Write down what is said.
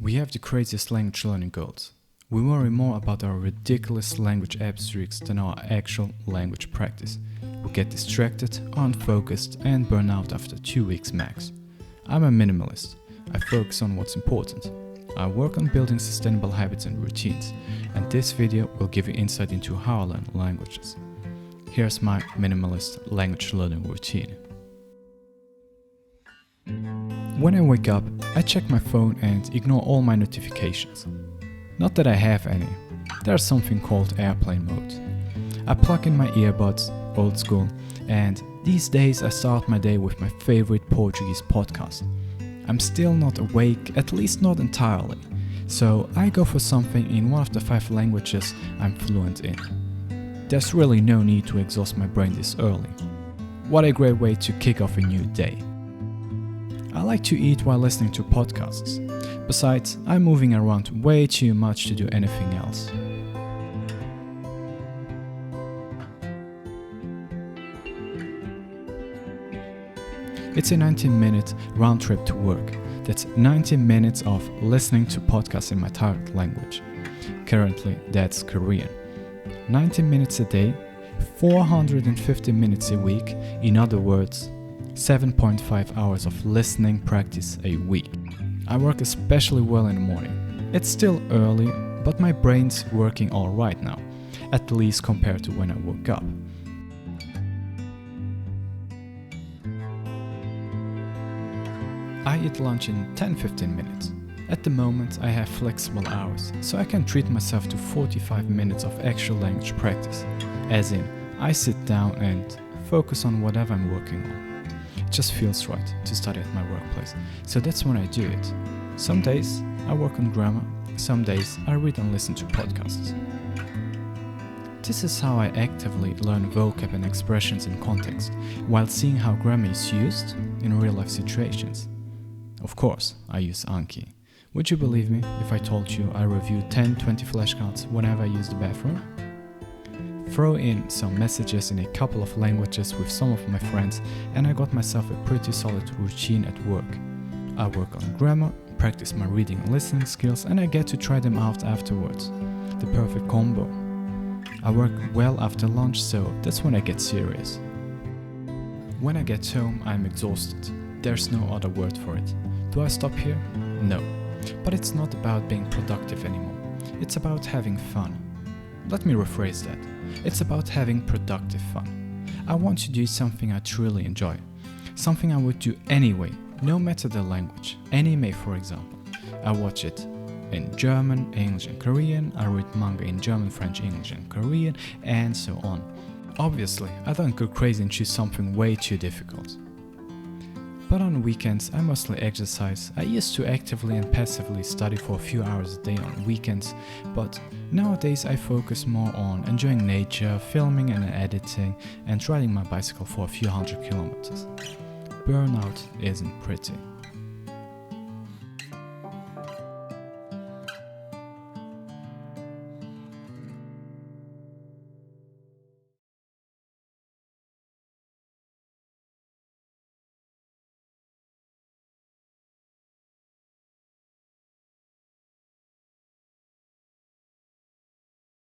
We have the craziest language learning goals. We worry more about our ridiculous language abstracts than our actual language practice. We get distracted, unfocused, and burn out after 2 weeks max. I'm a minimalist. I focus on what's important. I work on building sustainable habits and routines, and this video will give you insight into how I learn languages. Here's my minimalist language learning routine. When I wake up, I check my phone and ignore all my notifications. Not that I have any. There's something called airplane mode. I plug in my earbuds, old school, and these days I start my day with my favorite Portuguese podcast. I'm still not awake, at least not entirely, so I go for something in one of the 5 languages I'm fluent in. There's really no need to exhaust my brain this early. What a great way to kick off a new day. I like to eat while listening to podcasts. Besides, I'm moving around way too much to do anything else. It's a 19-minute round trip to work. That's 90 minutes of listening to podcasts in my target language. Currently, that's Korean. 90 minutes a day, 450 minutes a week, in other words, 7.5 hours of listening practice a week. I work especially well in the morning. It's still early, but my brain's working alright now, at least compared to when I woke up. I eat lunch in 10-15 minutes. At the moment, I have flexible hours, so I can treat myself to 45 minutes of actual language practice. As in, I sit down and focus on whatever I'm working on. It just feels right to study at my workplace, so that's when I do it. Some days I work on grammar, some days I read and listen to podcasts. This is how I actively learn vocab and expressions in context, while seeing how grammar is used in real-life situations. Of course, I use Anki. Would you believe me if I told you I review 10-20 flashcards whenever I use the bathroom? Throw in some messages in a couple of languages with some of my friends, and I got myself a pretty solid routine at work. I work on grammar, practice my reading and listening skills, and I get to try them out afterwards. The perfect combo. I work well after lunch, so that's when I get serious. When I get home, I'm exhausted. There's no other word for it. Do I stop here? No. But it's not about being productive anymore. It's about having fun. Let me rephrase that. It's about having productive fun. I want to do something I truly enjoy. Something I would do anyway, no matter the language. Anime, for example. I watch it in German, English and Korean. I read manga in German, French, English and Korean, and so on. Obviously, I don't go crazy and choose something way too difficult. But on weekends, I mostly exercise. I used to actively and passively study for a few hours a day on weekends, but nowadays I focus more on enjoying nature, filming and editing, and riding my bicycle for a few hundred kilometers. Burnout isn't pretty.